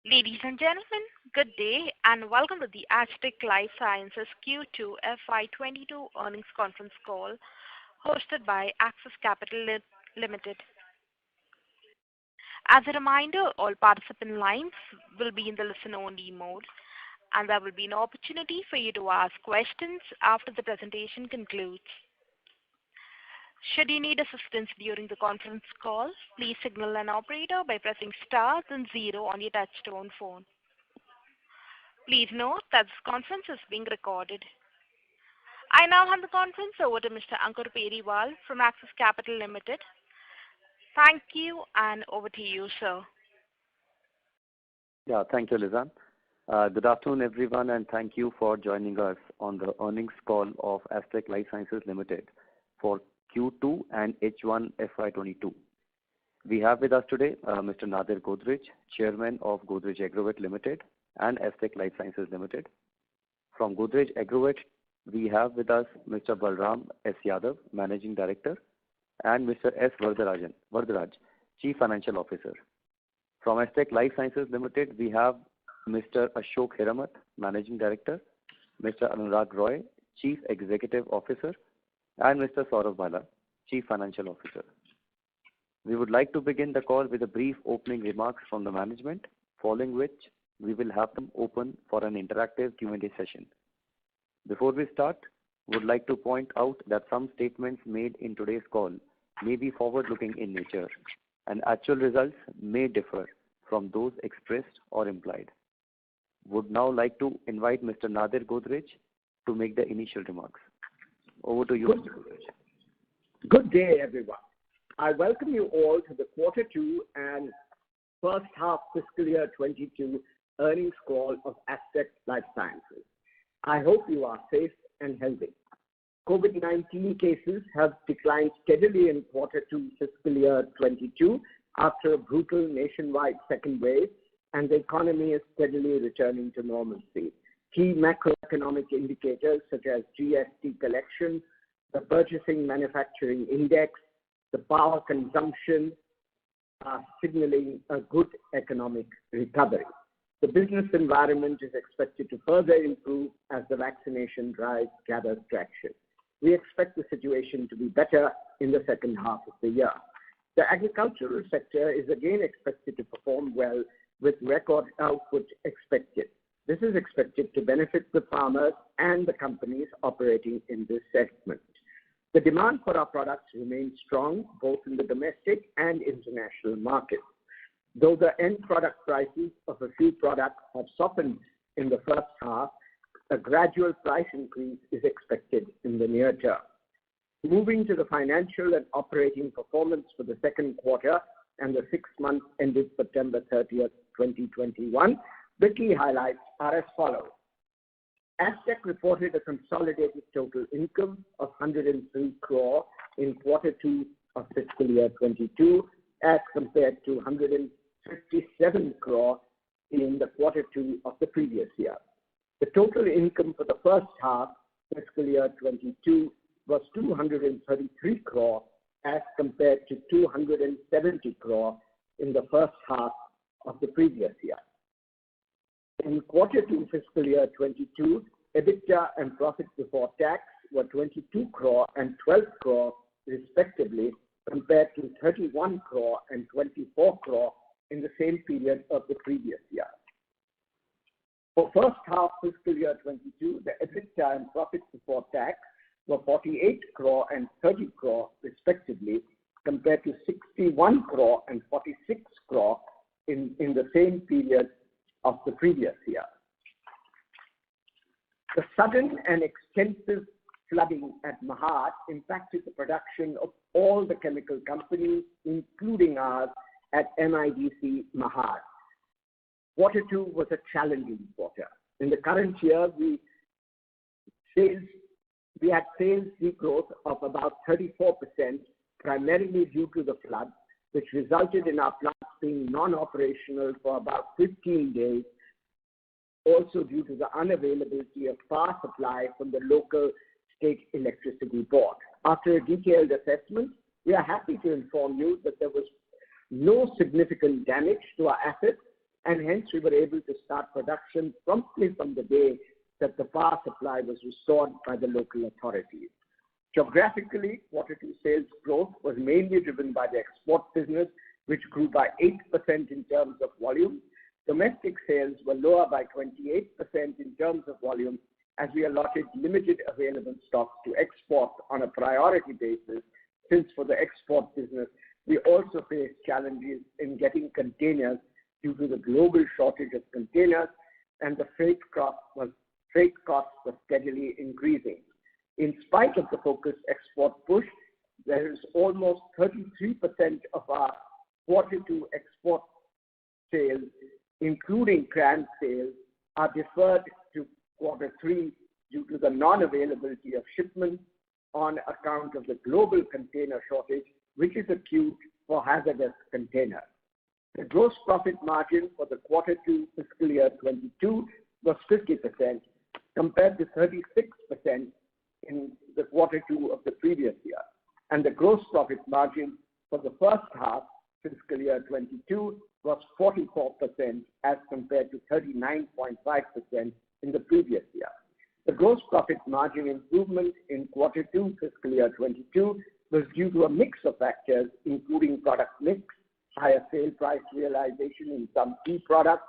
Ladies and gentlemen, good day and welcome to the Astec LifeSciences Q2FY22 Earnings Conference call hosted by Axis Capital Limited. As a reminder, all participant lines will be in the listen-only mode and there will be an opportunity for you to ask questions after the presentation concludes. Should you need assistance during the conference call, please signal an operator by pressing star then 0 on your touch-tone phone. Please note that this conference is being recorded. I now hand the conference over to Mr. Ankur Periwal from Axis Capital Limited. Thank you and over to you, sir. Yeah, thank you, Lizanne. Good afternoon, everyone, and thank you for joining us on the earnings call of Astec LifeSciences Limited for Q2 and H1 FY22. We have with us today Mr. Nadir Godrej, Chairman of Godrej Agrovet Limited and Astec LifeSciences Limited. From Godrej Agrovet, we have with us Mr. Balram S. Yadav, Managing Director, and Mr. S. Varadaraj, Chief Financial Officer. From Astec LifeSciences Limited, we have Mr. Ashok Hiramat, Managing Director, Mr. Anurag Roy, Chief Executive Officer, and Mr. Saurabh Bala, Chief Financial Officer. We would like to begin the call with a brief opening remarks from the management, following which we will have them open for an interactive Q&A session. Before we start, we would like to point out that some statements made in today's call may be forward-looking in nature, and actual results may differ from those expressed or implied. Would now like to invite Mr. Nadir Godrej to make the initial remarks. Over to you, Mr. Godrej. Good day, everyone. I welcome you all to the Q2 and first half fiscal year 22 earnings call of Astec LifeSciences. I hope you are safe and healthy. COVID-19 cases have declined steadily in Q2 fiscal year 22 after a brutal nationwide second wave, and the economy is steadily returning to normalcy. Key macroeconomic indicators such as GST collection, the Purchasing Manufacturing Index, the power consumption are signaling a good economic recovery. The business environment is expected to further improve as the vaccination drive gathers traction. We expect the situation to be better in the second half of the year. The agricultural sector is again expected to perform well with record output expected. This is expected to benefit the farmers and the companies operating in this segment. The demand for our products remains strong both in the domestic and international markets. Though the end product prices of a few products have softened in the first half, a gradual price increase is expected in the near term. Moving to the financial and operating performance for the second quarter and the 6 months ended September 30th, 2021, the key highlights are as follows. Astec reported a consolidated total income of 103 crore in Q2 of fiscal year 22 as compared to 157 crore in the Q2 of the previous year. The total income for the first half fiscal year 22 was 233 crore as compared to 270 crore in the first half of the previous year. In Q2 fiscal year 22, EBITDA and profit before tax were 22 crore and 12 crore respectively compared to 31 crore and 24 crore in the same period of the previous year. For first half fiscal year 22, the EBITDA and profit before tax were 48 crore and 30 crore respectively compared to 61 crore and 46 crore in the same period of the previous year. The sudden and extensive flooding at Mahad impacted the production of all the chemical companies, including ours, at MIDC Mahad. Q2 was a challenging quarter. In the current year, we had sales degrowth of about 34%, primarily due to the flood, which resulted in our plants being non-operational for about 15 days, also due to the unavailability of power supply from the local state electricity board. After a detailed assessment, we are happy to inform you that there was no significant damage to our assets and hence we were able to start production promptly from the day that the power supply was restored by the local authorities. Geographically, quarter two sales growth was mainly driven by the export business, which grew by 8% in terms of volume. Domestic sales were lower by 28% in terms of volume, as we allotted limited available stocks to export on a priority basis, since for the export business, we also faced challenges in getting containers due to the global shortage of containers, and the freight costs were steadily increasing. In spite of the focused export push, there is almost 33% of our quarter two export sales, including CRAN sales, are deferred to quarter three due to the non-availability of shipments on account of the global container shortage, which is acute for hazardous containers. The gross profit margin for the quarter two fiscal year 22 was 50%, compared to 36% in the quarter two of the previous year. And the gross profit margin for the first half fiscal year 22 was 44% as compared to 39.5% in the previous year. The gross profit margin improvement in quarter two fiscal year 22 was due to a mix of factors, including product mix, higher sale price realization in some key products,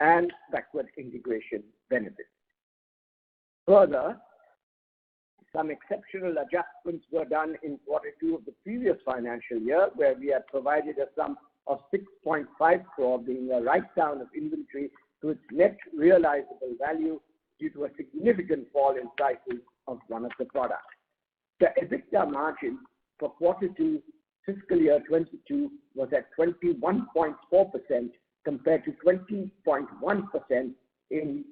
and backward integration benefits. Further, some exceptional adjustments were done in quarter two of the previous financial year, where we had provided a sum of 6.5 crore, being a write-down of inventory to its net realizable value due to a significant fall in prices of one of the products. The EBITDA margin for quarter two fiscal year 22 was at 21.4% compared to 20.1% in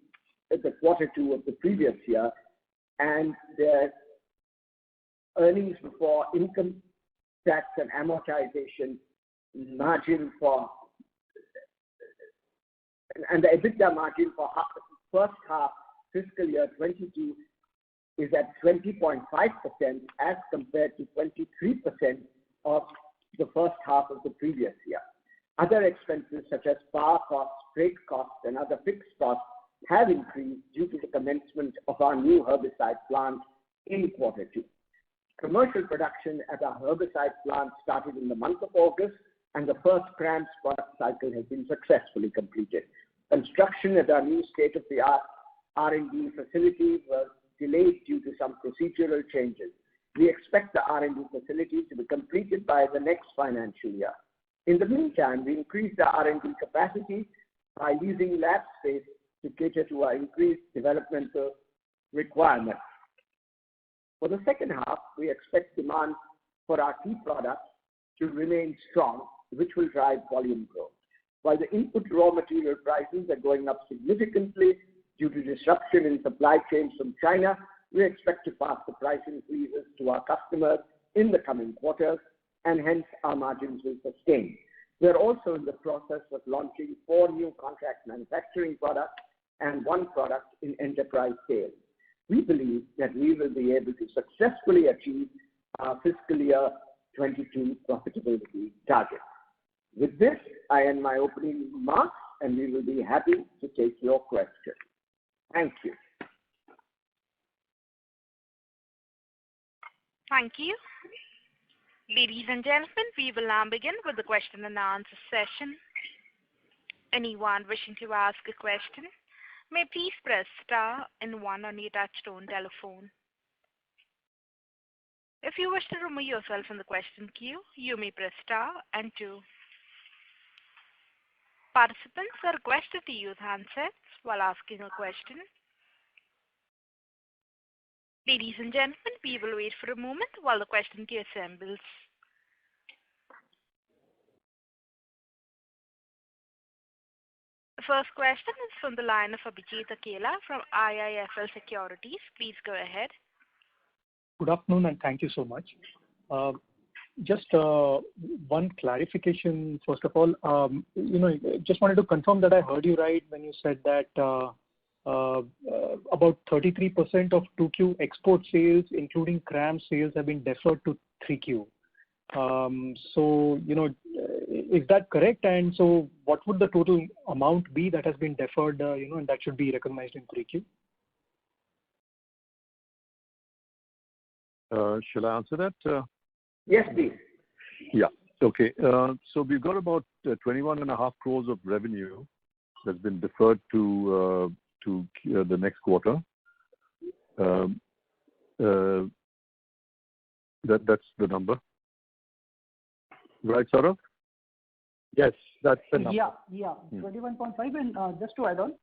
the quarter two of the previous year, and the earnings before income tax and amortization margin and the EBITDA margin for first half fiscal year 22 is at 20.5% as compared to 23% of the first half of the previous year. Other expenses such as power costs, freight costs, and other fixed costs have increased due to the commencement of our new herbicide plant in quarter two. Commercial production at our herbicide plant started in the month of August, and the first CRAMS product cycle has been successfully completed. Construction at our new state-of-the-art R&D facility was delayed due to some procedural changes. We expect the R&D facility to be completed by the next financial year. In the meantime, we increased the R&D capacity by using lab space to cater to our increased developmental requirements. For the second half, we expect demand for our key products to remain strong, which will drive volume growth. While the input raw material prices are going up significantly due to disruption in supply chains from China, we expect to pass the price increases to our customers in the coming quarters, and hence our margins will sustain. We are also in the process of launching 4 new contract manufacturing products and 1 product in enterprise sales. We believe that we will be able to successfully achieve our fiscal year 22 profitability target. With this, I end my opening remarks, and we will be happy to take your questions. Thank you. Thank you. Ladies and gentlemen, we will now begin with the question and answer session. Anyone wishing to ask a question may please press star and 1 on your touchtone telephone. If you wish to remove yourself from the question queue, you may press star and 2. Participants are requested to use handsets while asking a question. Ladies and gentlemen, we will wait for a moment while the question queue assembles. The first question is from the line of Abhijit Akela from IIFL Securities. Please go ahead. Good afternoon, and thank you so much. Just one clarification, first of all. Just wanted to confirm that I heard you right when you said that about 33% of 2Q export sales, including CRAM sales, have been deferred to 3Q. Is that correct? And so what would the total amount be that has been deferred, and that should be recognized in 3Q? Shall I answer that? Yes, please. Yeah. Okay. So we've got about 21.5 crores of revenue that's been deferred to the next quarter. That's the number. Right, Saurav? Yes, that's the number. Yeah. 21.5, and just to add on,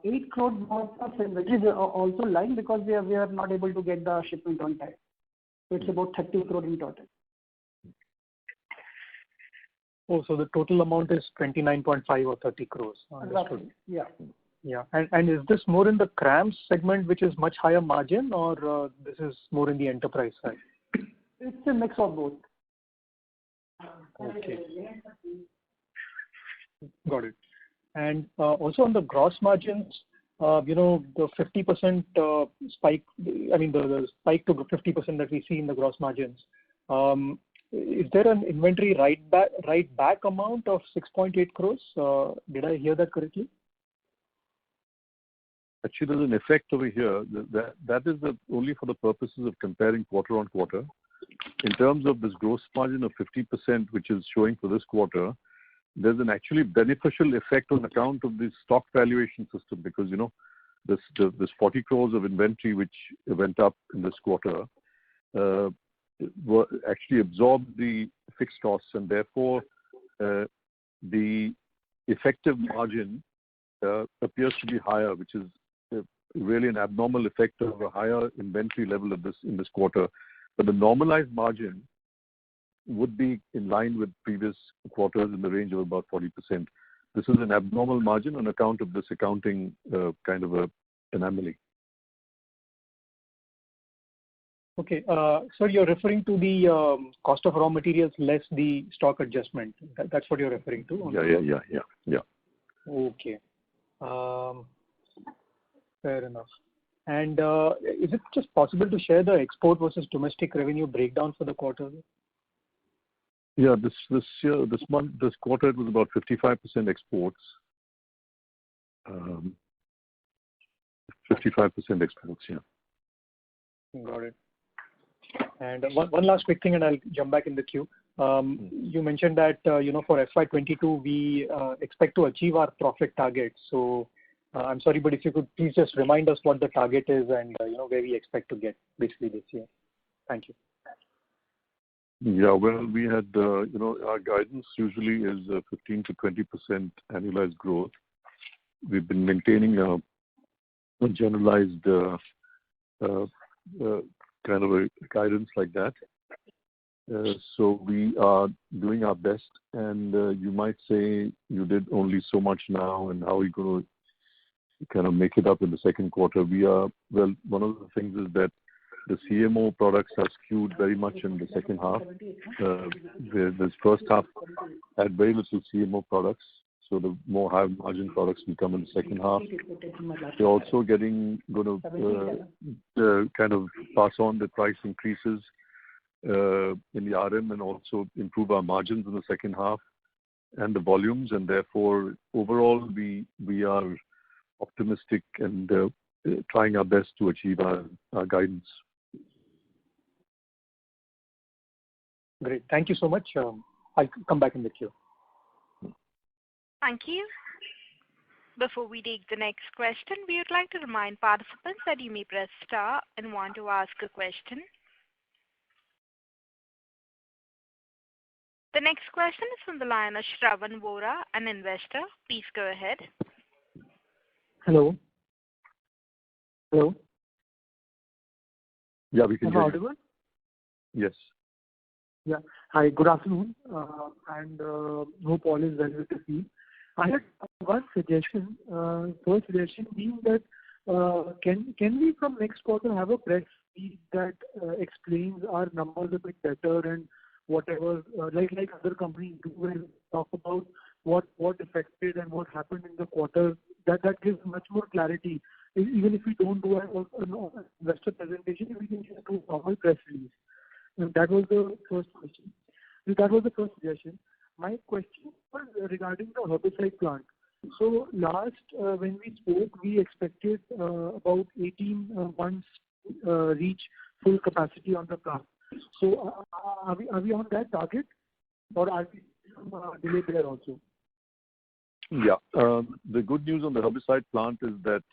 8 crore worth of inventory is also lying because we are not able to get the shipment on time. So it's about 30 crore in total. Oh, so the total amount is 29.5 or 30 crores. Roughly, yeah. Yeah. And is this more in the CRAMS segment, which is much higher margin, or this is more in the enterprise side? It's a mix of both. Okay. Got it. And also on the gross margins, the 50% spike, the spike to 50% that we see in the gross margins, is there an inventory write back amount of 6.8 crores? Did I hear that correctly? Actually, there's an effect over here. That is only for the purposes of comparing quarter on quarter. In terms of this gross margin of 50%, which is showing for this quarter, there's an actually beneficial effect on account of the stock valuation system because, this 40 crores of inventory which went up in this quarter actually absorbed the fixed costs, and therefore the effective margin appears to be higher, which is really an abnormal effect of a higher inventory level in this quarter. But the normalized margin would be in line with previous quarters in the range of about 40%. This is an abnormal margin on account of this accounting kind of an anomaly. Okay. So you're referring to the cost of raw materials less the stock adjustment. That's what you're referring to? Yeah. Okay. Fair enough. And is it just possible to share the export versus domestic revenue breakdown for the quarter? Yeah, this quarter it was about 55% exports. 55% exports, yeah. Got it. And one last quick thing, and I'll jump back in the queue. You mentioned that for FY22 we expect to achieve our profit target. So I'm sorry, but if you could please just remind us what the target is and where we expect to get basically this year. Thank you. Yeah, well, we had our guidance usually is 15 to 20% annualized growth. We've been maintaining a generalized kind of a guidance like that. So we are doing our best, and you might say you did only so much now, and how are you going to kind of make it up in the second quarter? One of the things is that the CMO products are skewed very much in the second half. This first half had very little CMO products, so the more high margin products will come in the second half. We're also going to kind of pass on the price increases in the RM and also improve our margins in the second half and the volumes, and therefore overall we are optimistic and trying our best to achieve our guidance. Great. Thank you so much. I'll come back in the queue. Thank you. Before we take the next question, we would like to remind participants that you may press star and want to ask a question. The next question is from the line of Shravan Vora, an investor. Please go ahead. Hello. Yeah, we can Am hear I you. audible? Yes. Yeah. Hi, good afternoon, and hope all is well with the team. I had one suggestion. First suggestion being that can we from next quarter have a press release that explains our numbers a bit better and whatever like other companies do and talk about what affected and what happened in the quarter. That gives much more clarity. Even if we don't do an investor presentation, we can just do a normal press release. And that was the first question. That was the first suggestion. My question was regarding the herbicide plant. So last when we spoke, we expected about 18 months reach full capacity on the plant. So are we on that target, or are we delayed there also? Yeah. The good news on the herbicide plant is that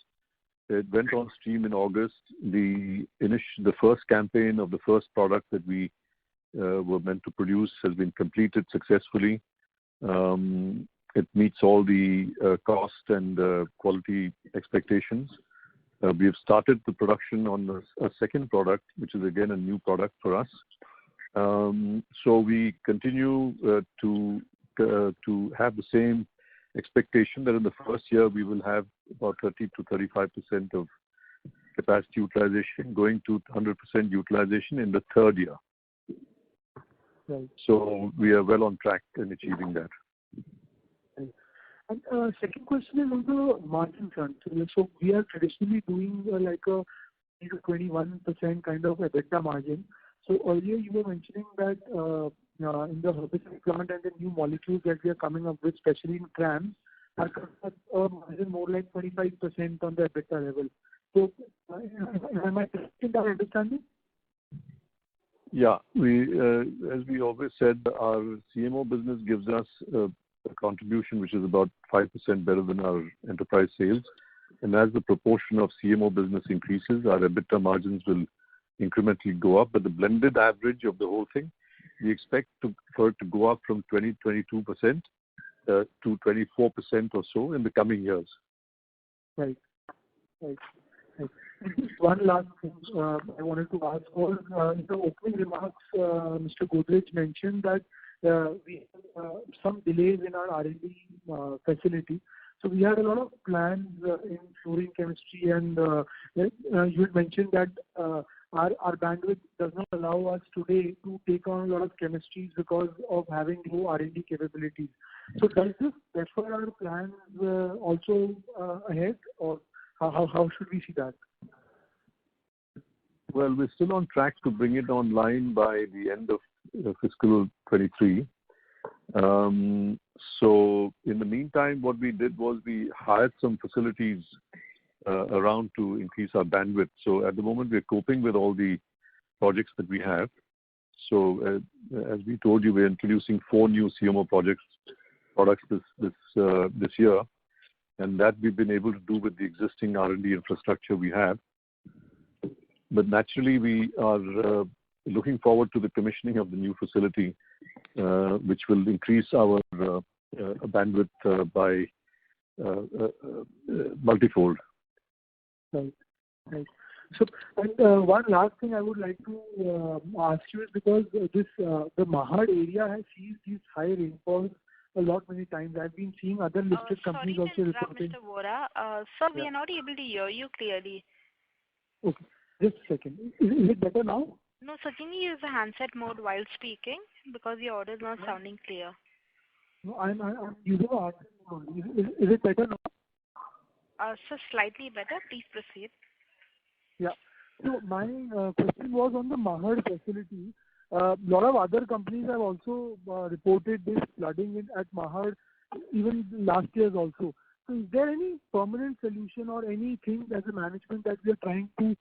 it went on stream in August. The first campaign of the first product that we were meant to produce has been completed successfully. It meets all the cost and quality expectations. We have started the production on a second product, which is again a new product for us. So we continue to have the same expectation that in the first year we will have about 30 to 35% of capacity utilization, going to 100% utilization in the third year. Right. So we are well on track in achieving that. And second question is on the margin front. So we are traditionally doing like a 21% kind of EBITDA margin. So earlier you were mentioning that in the herbicide plant and the new molecules that we are coming up with, especially in CRAMS, are margin more like 25% on the EBITDA level. So am I correct in that understanding? Yeah, as we always said, our CMO business gives us a contribution which is about 5% better than our enterprise sales. And as the proportion of CMO business increases, our EBITDA margins will incrementally go up. But the blended average of the whole thing, we expect for it to go up from 22% to 24% or so in the coming years. Right. One last thing I wanted to ask was, in the opening remarks, Mr. Godrej mentioned that we have some delays in our R&D facility. So we had a lot of plans in fluorine chemistry, and you had mentioned that our bandwidth does not allow us today to take on a lot of chemistries because of having low R&D capabilities. So does this defer our plans also ahead, or how should we see that? Well, we're still on track to bring it online by the end of fiscal 23. So in the meantime, what we did was we hired some facilities around to increase our bandwidth. So at the moment, we're coping with all the projects that we have. So as we told you, we're introducing 4 new CMO products this year, and that we've been able to do with the existing R&D infrastructure we have. But naturally, we are looking forward to the commissioning of the new facility, which will increase our bandwidth by multifold. Right. So, and one last thing I would like to ask you is, because the Mahad area has seen these high rainfalls a lot many times. I've been seeing other listed companies also reporting. Mr. Vora. Sir, we are not able to hear you clearly. Okay, just a second. Is it better now? No, sir, can you use the handset mode while speaking, because your audio is not sounding clear. No, I'm using a handset mode. Is it better now? Sir, slightly better. Please proceed. Yeah. So my question was on the Mahad facility. A lot of other companies have also reported this flooding at Mahad, even last year's also. So is there any permanent solution or anything as a management that we are trying to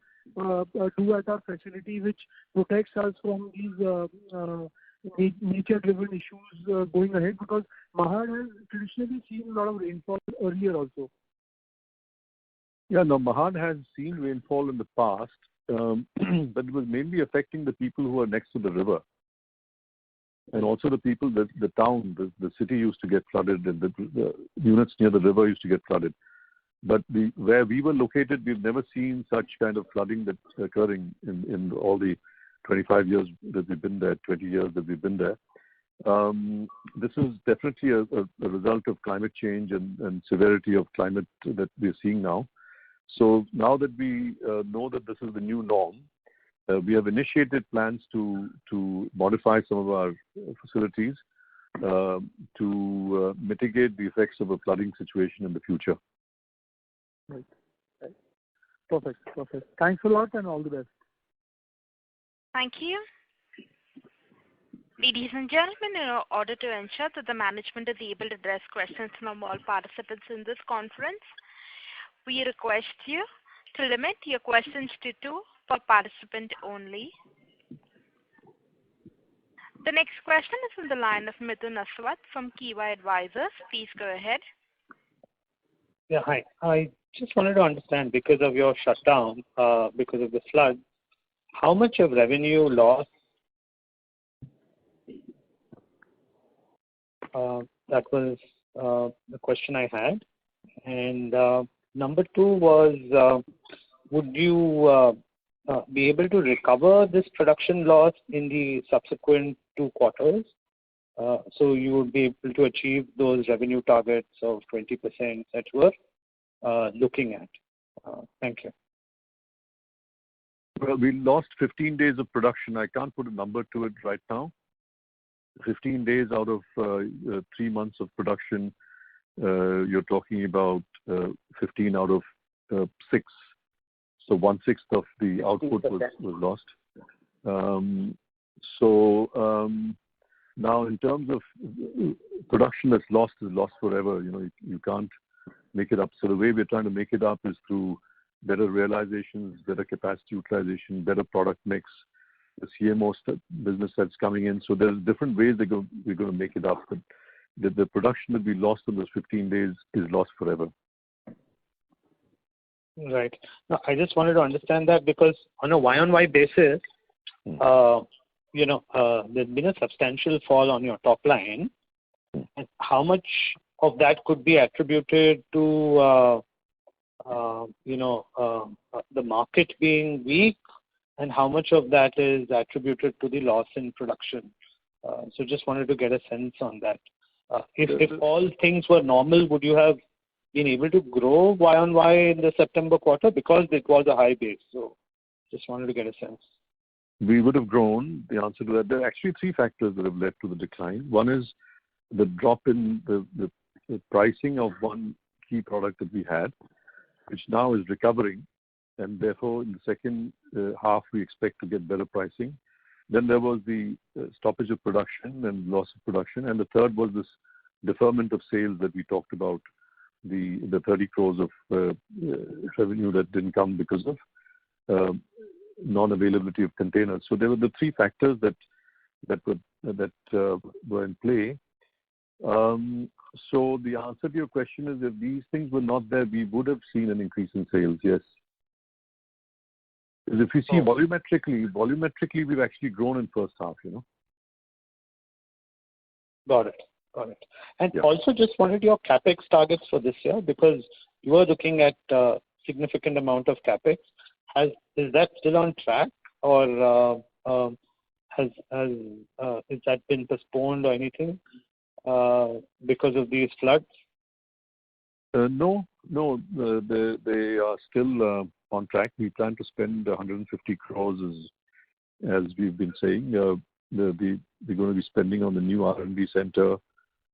do at our facility which protects us from these nature-driven issues going ahead? Because Mahad has traditionally seen a lot of rainfall earlier also. Yeah, no, Mahad has seen rainfall in the past, but it was mainly affecting the people who are next to the river. And also the people, the town, the city used to get flooded, and the units near the river used to get flooded. But where we were located, we've never seen such kind of flooding that's occurring in all the 25 years that we've been there, 20 years that we've been there. This is definitely a result of climate change and severity of climate that we're seeing now. So now that we know that this is the new norm, we have initiated plans to modify some of our facilities to mitigate the effects of a flooding situation in the future. Right. Perfect. Thanks a lot and all the best. Thank you. Ladies and gentlemen, in order to ensure that the management is able to address questions from all participants in this conference, we request you to limit your questions to 2 per participant only. The next question is from the line of Mithun Aswath from Kiva Advisors. Please go ahead. Yeah, hi. I just wanted to understand, because of your shutdown, because of the flood, how much of revenue loss that was the question I had. And number 2 was, would you be able to recover this production loss in the subsequent 2 quarters? So you would be able to achieve those revenue targets of 20% that you were looking at. Thank you. Well, we lost 15 days of production. I can't put a number to it right now. 15 days out of 3 months of production, you're talking about 15 out of 6. So 1/6 of the output was lost. Now in terms of production that's lost is lost forever. You can't make it up. So the way we're trying to make it up is through better realizations, better capacity utilization, better product mix, the CMO business that's coming in. So there's different ways we're going to make it up. But the production that we lost in those 15 days is lost forever. Right. Now, I just wanted to understand that because on a Y-on-Y basis, there's been a substantial fall on your top line. And how much of that could be attributed to, the market being weak, and how much of that is attributed to the loss in production? So just wanted to get a sense on that. If all things were normal, would you have been able to grow Y-on-Y in the September quarter, because it was a high base? So just wanted to get a sense. We would have grown. The answer to that, there are actually 3 factors that have led to the decline. One is the drop in the pricing of one key product that we had, which now is recovering, and therefore in the second half we expect to get better pricing. Then there was the stoppage of production and loss of production, and the third was this deferment of sales that we talked about, the 30 crores of revenue that didn't come because of non-availability of containers. So there were the 3 factors that were in play. So the answer to your question is, if these things were not there, we would have seen an increase in sales, yes. Because if you see volumetrically, we've actually grown in first half, Got it. And also just wanted your CapEx targets for this year, because you were looking at significant amount of CapEx. Is that still on track, or has that been postponed or anything because of these floods? No, they are still on track. We plan to spend 150 crores, as we've been saying. We're going to be spending on the new R&D center.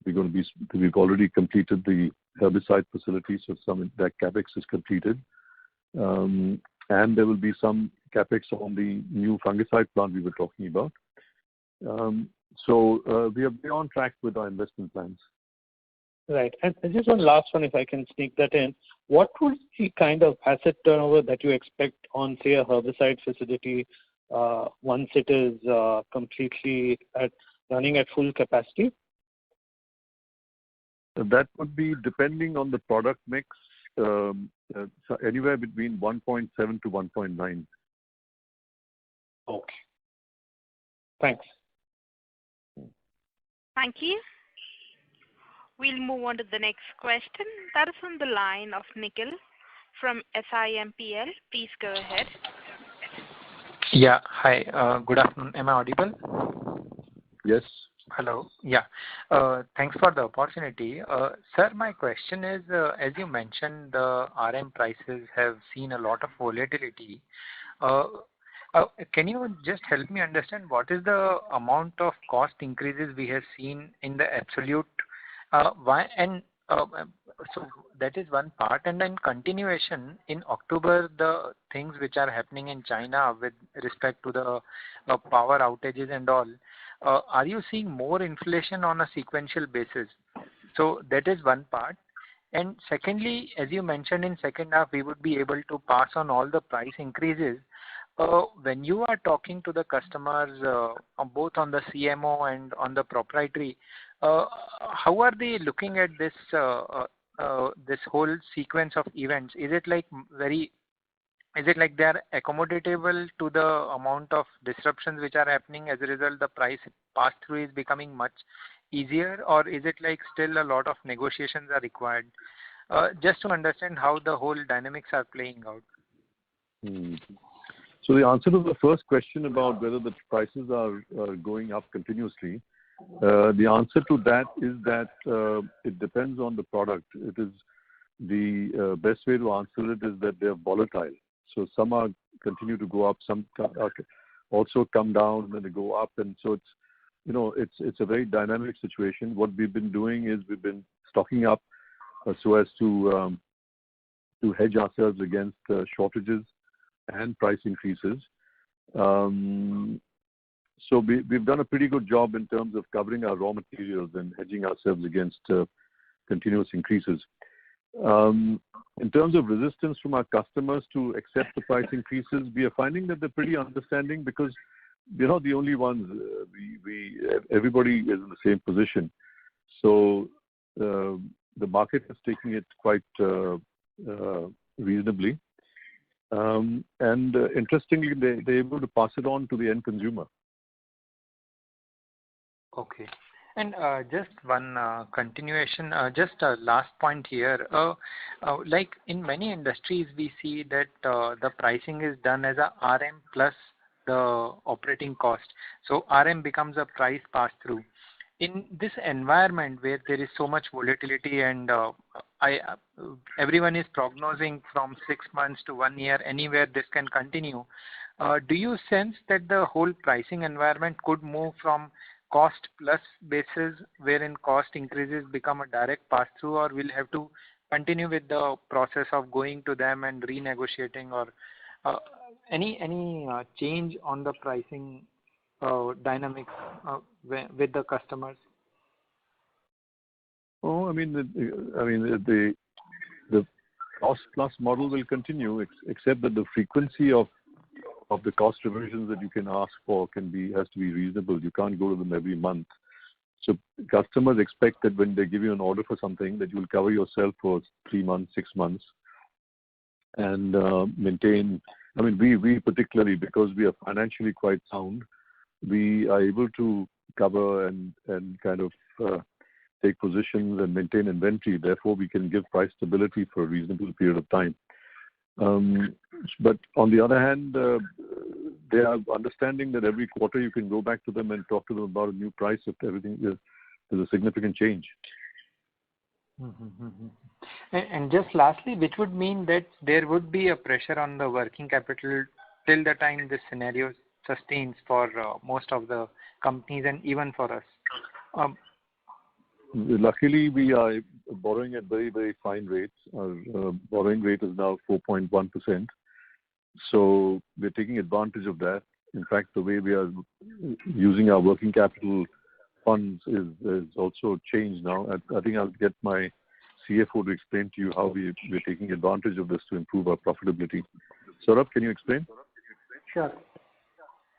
We've already completed the herbicide facility, so some that capex is completed, and there will be some capex on the new fungicide plant we were talking about. So we are on track with our investment plans. Right. And just one last one, if I can sneak that in. What would the kind of asset turnover that you expect on, say, a herbicide facility once it is completely running at full capacity? That would be depending on the product mix, so anywhere between 1.7 to 1.9. Okay. Thanks. Thank you. We'll move on to the next question. That is on the line of Nikhil from SIMPL. Please go ahead. Yeah. Hi. Good afternoon. Am I audible? Yes. Hello. Yeah. Thanks for the opportunity. Sir, my question is, as you mentioned, the RM prices have seen a lot of volatility. Can you just help me understand what is the amount of cost increases we have seen in the absolute? Why? And so that is one part. And then continuation, in October, the things which are happening in China with respect to the power outages and all, are you seeing more inflation on a sequential basis? So that is one part. And secondly, as you mentioned, in second half, we would be able to pass on all the price increases. When you are talking to the customers, both on the CMO and on the proprietary, how are they looking at this this whole sequence of events? Is it like they are accommodatable to the amount of disruptions which are happening? As a result, the price pass through is becoming much easier, or is it like still a lot of negotiations are required? Just to understand how the whole dynamics are playing out. So the answer to the first question about whether the prices are going up continuously, the answer to that is that it depends on the product. It is the best way to answer it is that they are volatile. So some are continue to go up, some also come down, then they go up, and so it's a very dynamic situation. What we've been doing is we've been stocking up so as to hedge ourselves against shortages and price increases. So we've done a pretty good job in terms of covering our raw materials and hedging ourselves against continuous increases. In terms of resistance from our customers to accept the price increases, we are finding that they're pretty understanding because we're not the only ones. Everybody is in the same position. So the market is taking it quite reasonably. And interestingly, they're able to pass it on to the end consumer. Okay. And just one continuation, just a last point here. Like in many industries, we see that the pricing is done as a RM plus the operating cost. So RM becomes a price pass-through. In this environment where there is so much volatility and everyone is prognosing from 6 months to 1 year, anywhere this can continue, do you sense that the whole pricing environment could move from cost plus basis, wherein cost increases become a direct pass-through, or we'll have to continue with the process of going to them and renegotiating, or any change on the pricing dynamics with the customers? Oh, the cost plus model will continue, except that the frequency of the cost revisions that you can ask for has to be reasonable. You can't go to them every month. So customers expect that when they give you an order for something, that you will cover yourself for 3 months, 6 months, and maintain. We particularly, because we are financially quite sound, we are able to cover and kind of take positions and maintain inventory. Therefore, we can give price stability for a reasonable period of time. But on the other hand, they are understanding that every quarter you can go back to them and talk to them about a new price if everything is a significant change. And just lastly, which would mean that there would be a pressure on the working capital till the time this scenario sustains for most of the companies and even for us. Luckily, we are borrowing at very, very fine rates. Our borrowing rate is now 4.1%. So we're taking advantage of that. In fact, the way we are using our working capital funds is also changed now. I think I'll get my CFO to explain to you how we're taking advantage of this to improve our profitability. Saurabh, can you explain? Sure.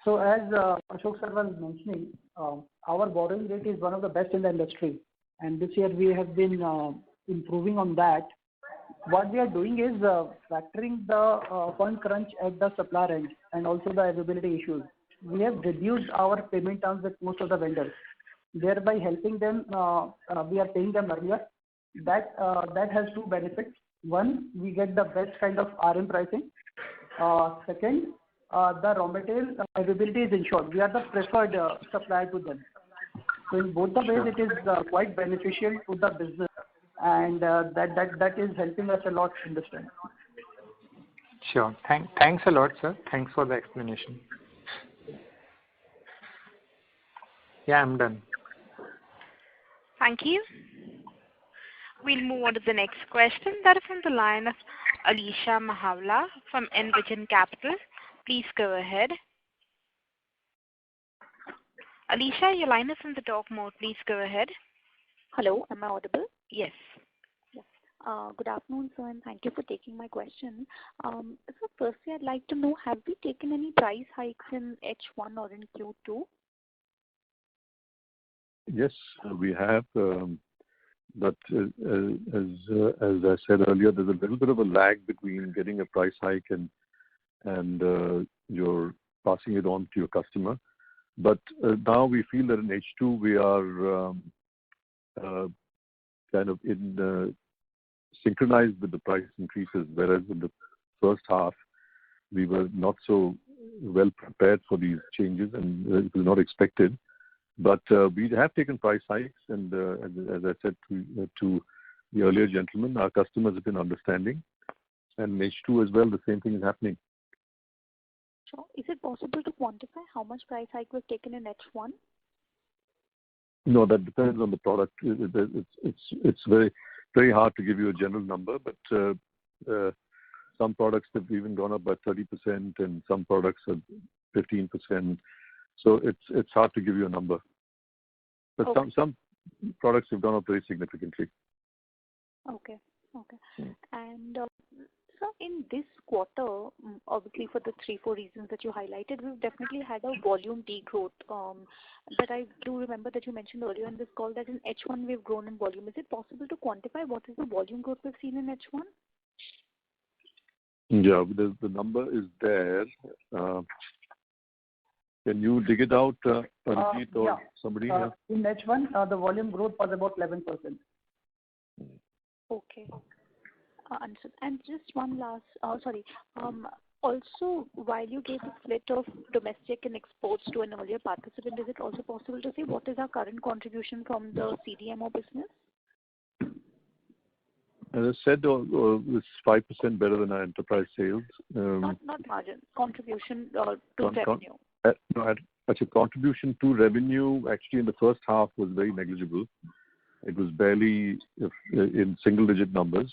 So as Ashok sir was mentioning, our borrowing rate is one of the best in the industry. And this year we have been improving on that. What we are doing is factoring the fund crunch at the supplier end and also the availability issues. We have reduced our payment terms with most of the vendors, thereby helping them. We are paying them earlier. That has 2 benefits. One, we get the best kind of RM pricing. Second, the raw material availability is ensured. We are the preferred supplier to them. So in both the ways, it is quite beneficial to the business, and that is helping us a lot in this time. Sure. Thanks a lot, sir. Thanks for the explanation. Yeah, I'm done. Thank you. We'll move on to the next question. That is from the line of Alisha Mahawla from Envision Capital. Please go ahead. Alicia, your line is in the talk mode. Please go ahead. Hello, am I audible? Yes. Good afternoon, sir, and thank you for taking my question. So firstly, I'd like to know, have we taken any price hikes in H1 or in Q2? Yes, we have. But as I said earlier, there's a little bit of a lag between getting a price hike and you're passing it on to your customer. But now we feel that in H2 we are kind of in synchronized with the price increases, whereas in the first half we were not so well prepared for these changes and it was not expected. But we have taken price hikes, and as I said to the earlier gentleman, our customers have been understanding, and in H2 as well, the same thing is happening. So, is it possible to quantify how much price hike was taken in H1? No, that depends on the product. It's very hard to give you a general number, but some products have even gone up by 30%, and some products are 15%. So it's hard to give you a number. But okay. some products have gone up very significantly. Okay. And so in this quarter, obviously for the 3-4 reasons that you highlighted, we've definitely had a volume degrowth. But I do remember that you mentioned earlier in this call that in H1 we've grown in volume. Is it possible to quantify what is the volume growth we've seen in H1? Yeah, the number is there. Can you dig it out, Arjit or somebody? In H1, the volume growth was about 11%. Okay. Understood. And just one last, also, while you gave a split of domestic and exports to an earlier participant, is it also possible to say what is our current contribution from the CDMO business? As I said, it's 5% better than our enterprise sales. Not margin, contribution to revenue. Actually, contribution to revenue actually in the first half was very negligible. It was barely in single-digit numbers.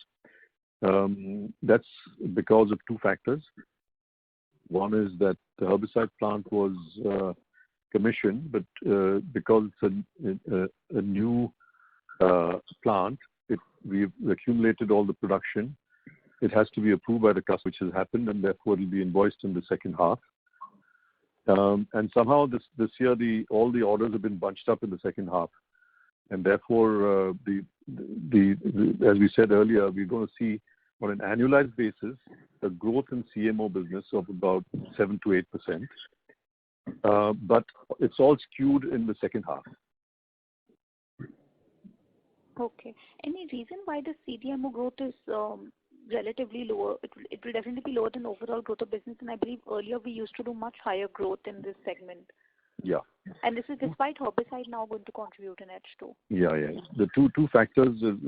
That's because of two factors. One is that the herbicide plant was commissioned, but because it's a new plant, we've accumulated all the production. It has to be approved by the customer, which has happened, and therefore it will be invoiced in the second half. And somehow this year all the orders have been bunched up in the second half, and therefore as we said earlier, we're going to see on an annualized basis a growth in CMO business of about 7 to 8%, but it's all skewed in the second half. Okay. Any reason why the CDMO growth is relatively lower? It will definitely be lower than overall growth of business, and I believe earlier we used to do much higher growth in this segment. Yeah. And this is despite herbicide now going to contribute in H2. Yeah. The two factors is,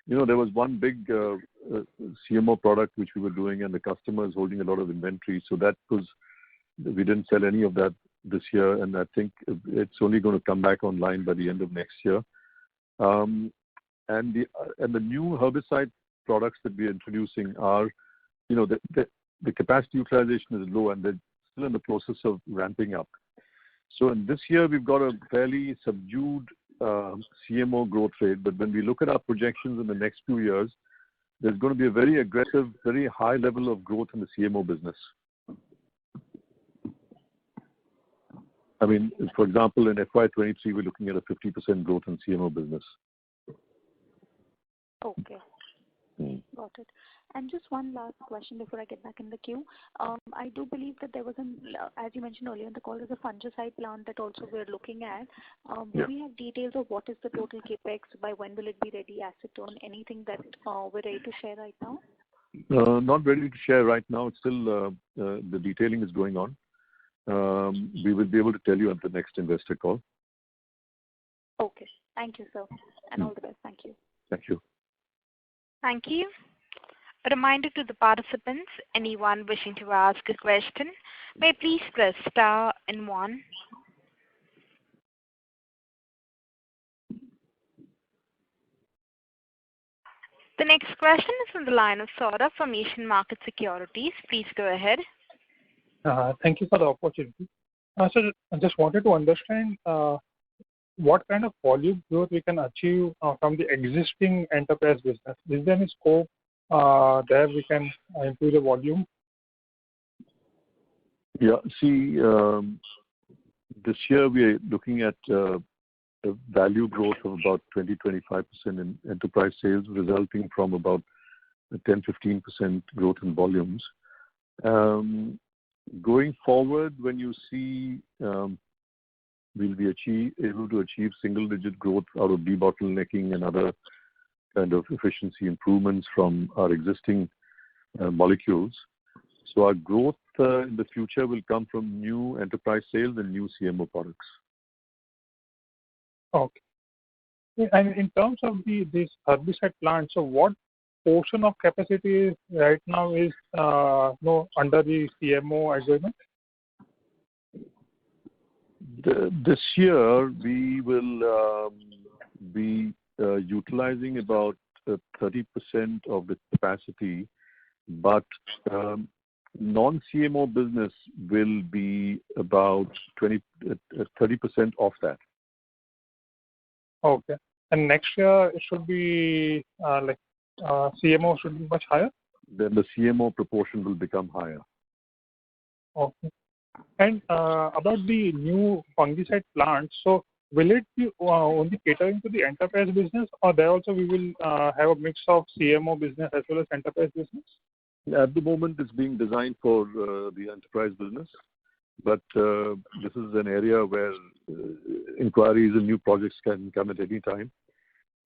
there was one big CMO product which we were doing, and the customer is holding a lot of inventory. So we didn't sell any of that this year, and I think it's only going to come back online by the end of next year. And the new herbicide products that we're introducing are, the capacity utilization is low, and they're still in the process of ramping up. So in this year we've got a fairly subdued CMO growth rate, but when we look at our projections in the next few years, there's going to be a very aggressive, very high level of growth in the CMO business. I mean, for example, in FY23, we're looking at a 50% growth in CMO business. Okay. Got it. And just one last question before I get back in the queue. I do believe that there was as you mentioned earlier in the call, there's a fungicide plant that also we're looking at. Do we have details of what is the total capex? By when will it be ready? Acetone? Anything that we're ready to share right now? Not ready to share right now. It's still the detailing is going on. We will be able to tell you at the next investor call. Okay. Thank you, sir. And all the best. Thank you. Thank you. Thank you. A reminder to the participants, anyone wishing to ask a question, may please press star and 1. The next question is from the line of Saurabh from Asian Market Securities. Please go ahead. Thank you for the opportunity. So I just wanted to understand what kind of volume growth we can achieve from the existing enterprise business. Is there any scope there we can improve the volume? Yeah. See, this year we are looking at a value growth of about 20-25% in enterprise sales, resulting from about a 10-15% growth in volumes. Going forward, when you see we'll be able to achieve single-digit growth out of debottlenecking and other kind of efficiency improvements from our existing molecules. So our growth in the future will come from new enterprise sales and new CMO products. Okay. And in terms of this herbicide plant, so what portion of capacity right now is under the CMO agreement? This year we will be utilizing about 30% of the capacity, but non-CMO business will be about 30% of that. Okay. And next year it should be CMO should be much higher? Then the CMO proportion will become higher. Okay. And about the new fungicide plant, so will it be only catering to the enterprise business, or there also we will have a mix of CMO business as well as enterprise business? At the moment, it's being designed for the enterprise business, but this is an area where inquiries and new projects can come at any time,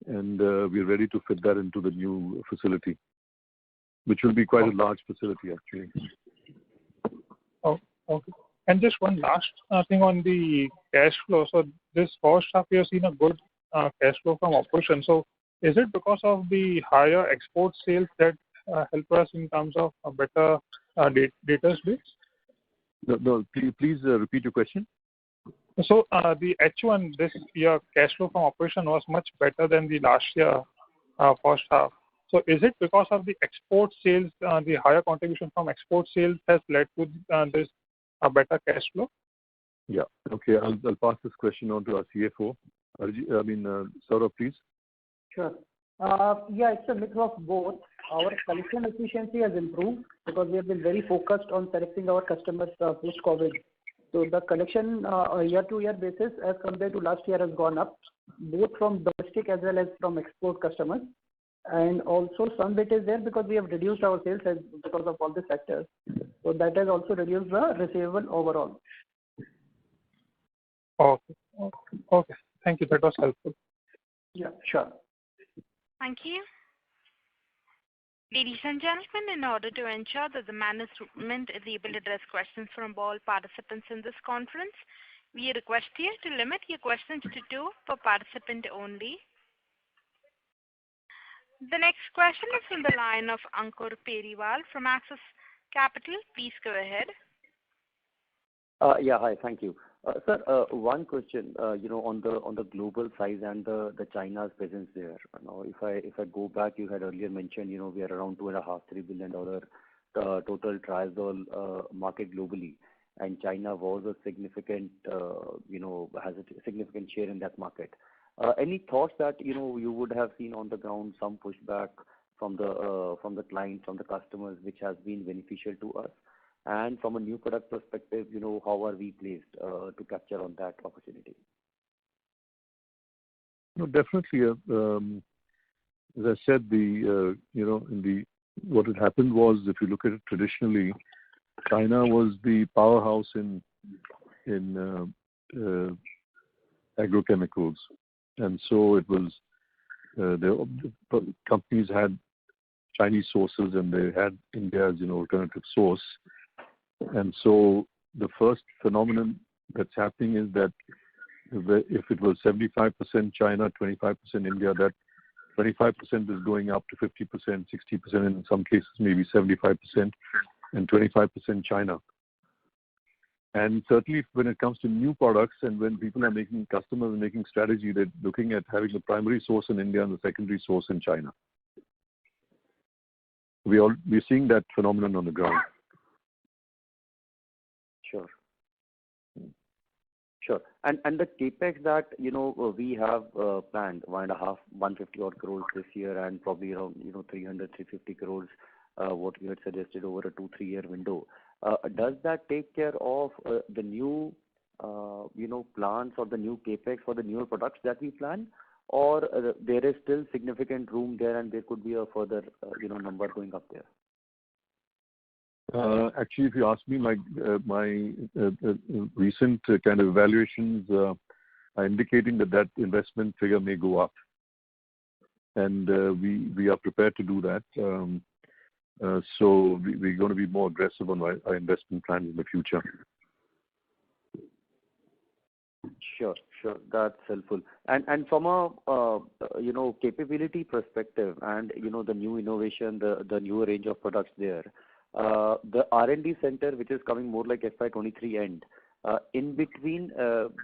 and we're ready to fit that into the new facility, which will be quite a large facility actually. Oh, okay. And just one last thing on the cash flow. So this first half we have seen a good cash flow from operations. So is it because of the higher export sales that help us in terms of a better debtors days? No, please repeat your question. So the H1 this year cash flow from operation was much better than the last year first half. So is it because of the export sales, the higher contribution from export sales has led to this better cash flow? Yeah. Okay. I'll pass this question on to our CFO. Saurabh, please. Sure. Yeah, it's a mix of both. Our collection efficiency has improved because we have been very focused on selecting our customers post-COVID. So the collection year-to-year basis as compared to last year has gone up, both from domestic as well as from export customers. And also some bit is there because we have reduced our sales because of all the factors. So that has also reduced the receivable overall. Okay. Thank you. That was helpful. Yeah, sure. Thank you. Ladies and gentlemen, in order to ensure that the management is able to address questions from all participants in this conference, we request you to limit your questions to 2 per participant only. The next question is from the line of Ankur Periwal from Axis Capital. Please go ahead. Yeah, hi. Thank you. Sir, one question, on the global size and the China's presence there. Now, if I go back, you had earlier mentioned, we are around $2.5-3 billion total triazole market globally, and China was a significant, has a significant share in that market. Any thoughts that you would have seen on the ground some pushback from the clients, from the customers, which has been beneficial to us? And from a new product perspective, how are we placed to capture on that opportunity? No, definitely. As I said, what had happened was, if you look at it traditionally, China was the powerhouse in agrochemicals, and so it was the companies had Chinese sources and they had India as alternative source. And so the first phenomenon that's happening is that if it was 75% China, 25% India, that 25% is going up to 50%, 60%, in some cases maybe 75%, and 25% China. And certainly when it comes to new products and when customers are making strategy, they're looking at having the primary source in India and the secondary source in China. We're seeing that phenomenon on the ground. Sure. Sure. And the CapEx that, we have planned, 150 odd crores this year and probably around, 300, 350 crores, what you had suggested over a 2-3 year window. Does that take care of the new, plans or the new CapEx for the newer products that we plan? Or there is still significant room there and there could be a further, number going up there? Actually, if you ask me, my recent kind of evaluations are indicating that investment figure may go up, and we are prepared to do that. So we're going to be more aggressive on our investment plans in the future. Sure. That's helpful. And from a capability perspective and the new innovation, the newer range of products there, the R&D center, which is coming more like FY23 end, in between, will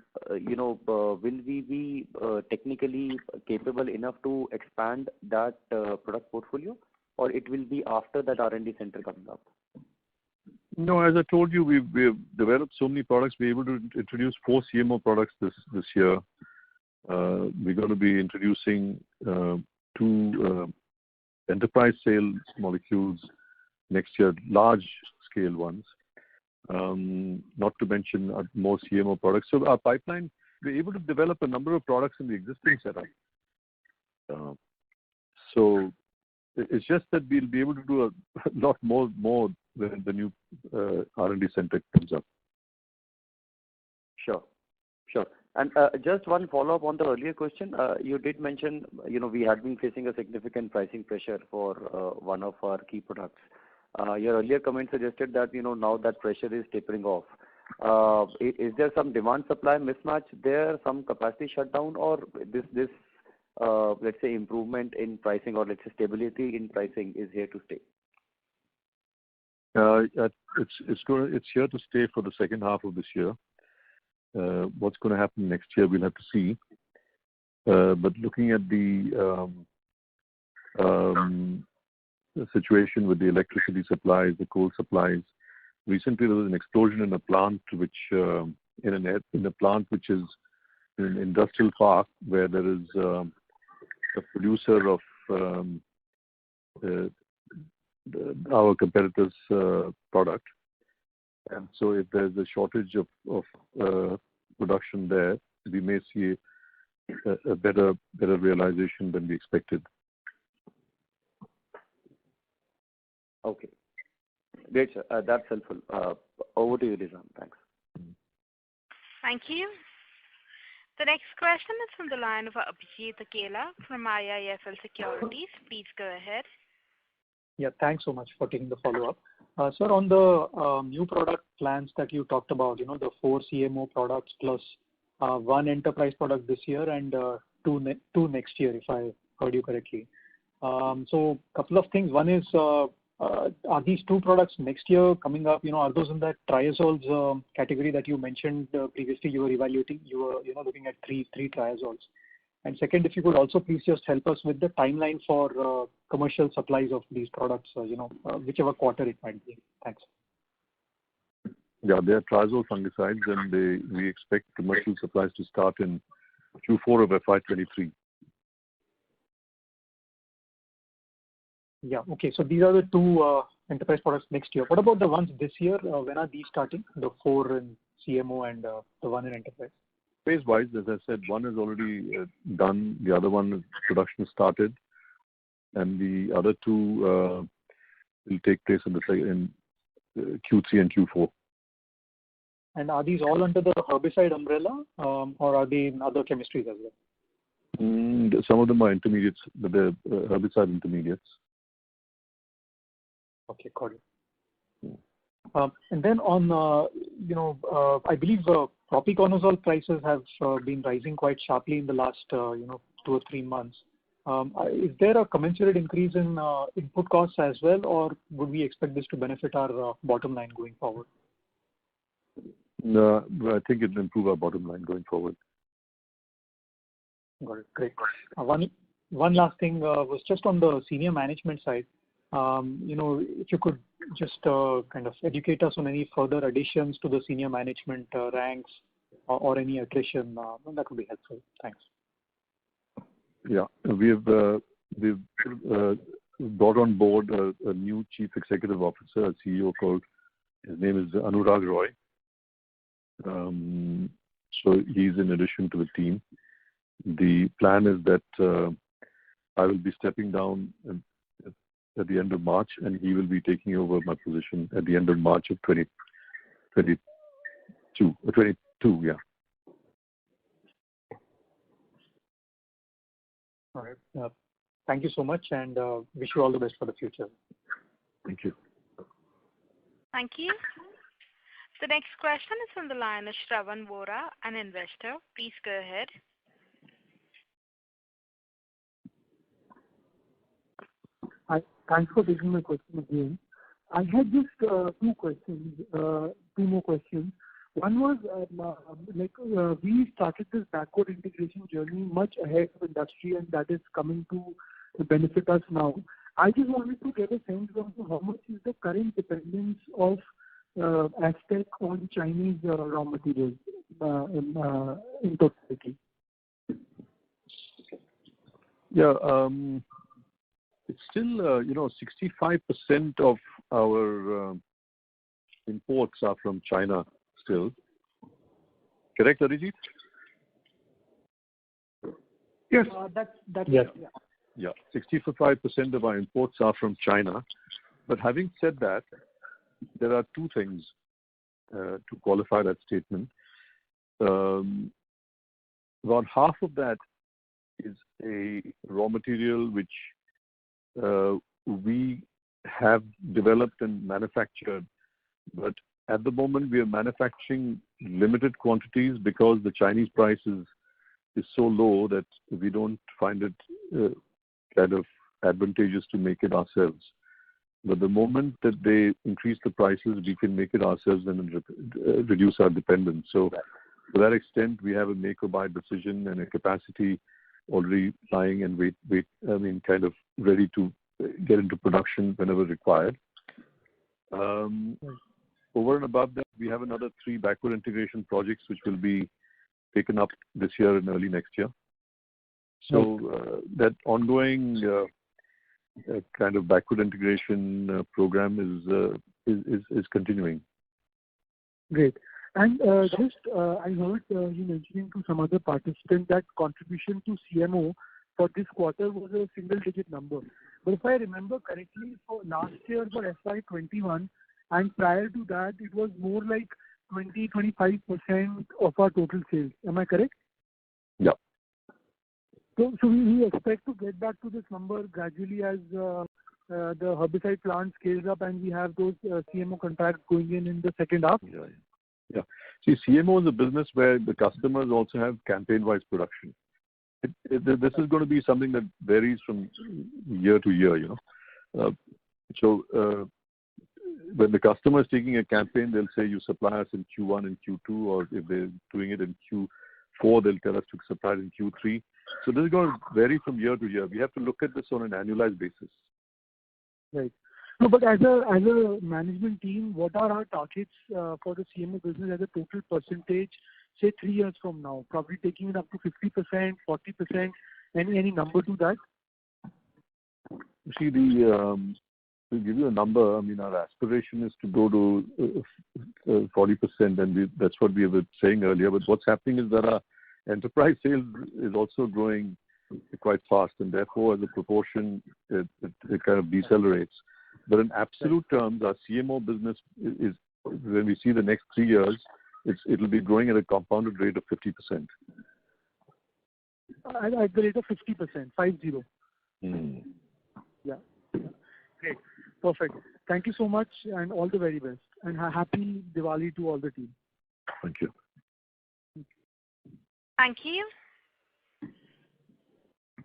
we be technically capable enough to expand that product portfolio, or it will be after that R&D center comes up? No, as I told you, we've developed so many products. We're able to introduce 4 CMO products this year. We're going to be introducing 2 enterprise sales molecules next year, large scale ones. Not to mention more CMO products. So our pipeline, we're able to develop a number of products in the existing setup. So it's just that we'll be able to do a lot more when the new R&D center comes up. Sure. And just one follow-up on the earlier question. You did mention, we had been facing a significant pricing pressure for one of our key products. Your earlier comment suggested that, now that pressure is tapering off. Is there some demand-supply mismatch there, some capacity shutdown, or this let's say, improvement in pricing or let's say stability in pricing is here to stay? It's here to stay for the second half of this year. What's going to happen next year, we'll have to see. But looking at the situation with the electricity supplies, the coal supplies, recently there was an explosion in a plant which in a plant which is in an industrial park where there is a producer of our competitor's product, and so if there's a shortage of production there, we may see a better realization than we expected. Okay, great, sir. That's helpful. Over to you, Nizam. Thanks. Thank you. The next question is from the line of Abhijit Akela from IIFL Securities. Please go ahead. Yeah, thanks so much for taking the follow-up. Sir, on the new product plans that you talked about, the 4 CMO products plus 1 enterprise product this year and 2 next year, if I heard you correctly. So couple of things. One is, are these 2 products next year coming up? Are those in that triazoles category that you mentioned previously? You were evaluating. You were looking at three triazoles. And second, if you could also please just help us with the timeline for commercial supplies of these products, whichever quarter it might be. Thanks. Yeah, they are triazole fungicides, and we expect commercial supplies to start in Q4 of FY23. Yeah. Okay. So these are the 2 enterprise products next year. What about the ones this year? When are these starting? The 4 in CMO and the 1 in enterprise? Phase-wise, as I said, 1 is already done. The other one, production started, and the other 2 will take place in Q3 and Q4. And are these all under the herbicide umbrella, or are they in other chemistries as well? Some of them are intermediates, but they're herbicide intermediates. Okay, got it. And then on, I believe propiconazole prices have been rising quite sharply in the last, 2 or 3 months. Is there a commensurate increase in input costs as well, or would we expect this to benefit our bottom line going forward? No, I think it will improve our bottom line going forward. Got it. Great. One last thing was just on the senior management side. If you could just kind of educate us on any further additions to the senior management ranks, or any attrition, that would be helpful. Thanks. Yeah. We've brought on board a new Chief Executive Officer, a CEO called, his name is Anurag Roy. So he's in addition to the team. The plan is that I will be stepping down at the end of March, and he will be taking over my position at the end of March of 2022. Yeah. All right. Thank you so much, and wish you all the best for the future. Thank you. Thank you. The next question is from the line of Shravan Vora, an investor. Please go ahead. Hi. Thanks for taking my question again. I had just two more questions. One was, we started this backward integration journey much ahead of industry, and that is coming to benefit us now. I just wanted to get a sense of how much is the current dependence of Astec on Chinese raw materials in totality. Yeah. It's still, 65% of our imports are from China still. Correct, Arijit? Yes. That's yes. Yeah. 65% of our imports are from China. But having said that, there are two things to qualify that statement. About half of that is a raw material which we have developed and manufactured, but at the moment we are manufacturing limited quantities because the Chinese price is so low that we don't find it kind of advantageous to make it ourselves. But the moment that they increase the prices, we can make it ourselves and reduce our dependence. So to that extent, we have a make or buy decision and a capacity already lying and kind of ready to get into production whenever required. Over and above that, we have another 3 backward integration projects which will be taken up this year and early next year. So that ongoing kind of backward integration program is continuing. Great. And I heard you mentioning to some other participant that contribution to CMO for this quarter was a single-digit number. But if I remember correctly, for last year for FY21 and prior to that, it was more like 20-25% of our total sales. Am I correct? Yeah. So we expect to get back to this number gradually as the herbicide plant scales up and we have those CMO contracts going in the second half. Yeah. See, CMO is a business where the customers also have campaign-wise production. This is going to be something that varies from year to year, So when the customer is taking a campaign, they'll say you supply us in Q1 and Q2, or if they're doing it in Q4, they'll tell us to supply it in Q3. So this is going to vary from year to year. We have to look at this on an annualized basis. Right. No, but as a management team, what are our targets for the CMO business as a total percentage, say 3 years from now? Probably taking it up to 50%, 40%, any number to that? See, to give you a number, our aspiration is to go to 40%, and that's what we were saying earlier. But what's happening is that our enterprise sales is also growing quite fast, and therefore, as a proportion, it kind of decelerates. But in absolute terms, our CMO business is, when we see the next 3 years, it'll be growing at a compounded rate of 50%. At the rate of 50%, 50. Yeah. Great. Perfect. Thank you so much, and all the very best. And happy Diwali to all the team. Thank you. Thank you.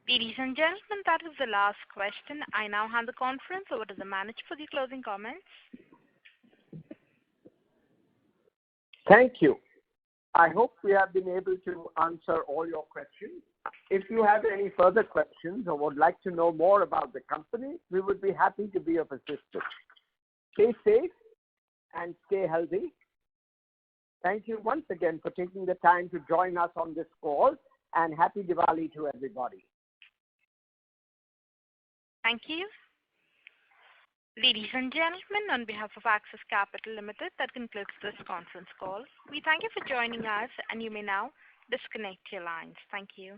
Ladies and gentlemen, that is the last question. I now hand the conference over to the manager for the closing comments. Thank you. I hope we have been able to answer all your questions. If you have any further questions or would like to know more about the company, we would be happy to be of assistance. Stay safe and stay healthy. Thank you once again for taking the time to join us on this call, and happy Diwali to everybody. Thank you. Ladies and gentlemen, on behalf of Axis Capital Limited, that concludes this conference call. We thank you for joining us, and you may now disconnect your lines. Thank you.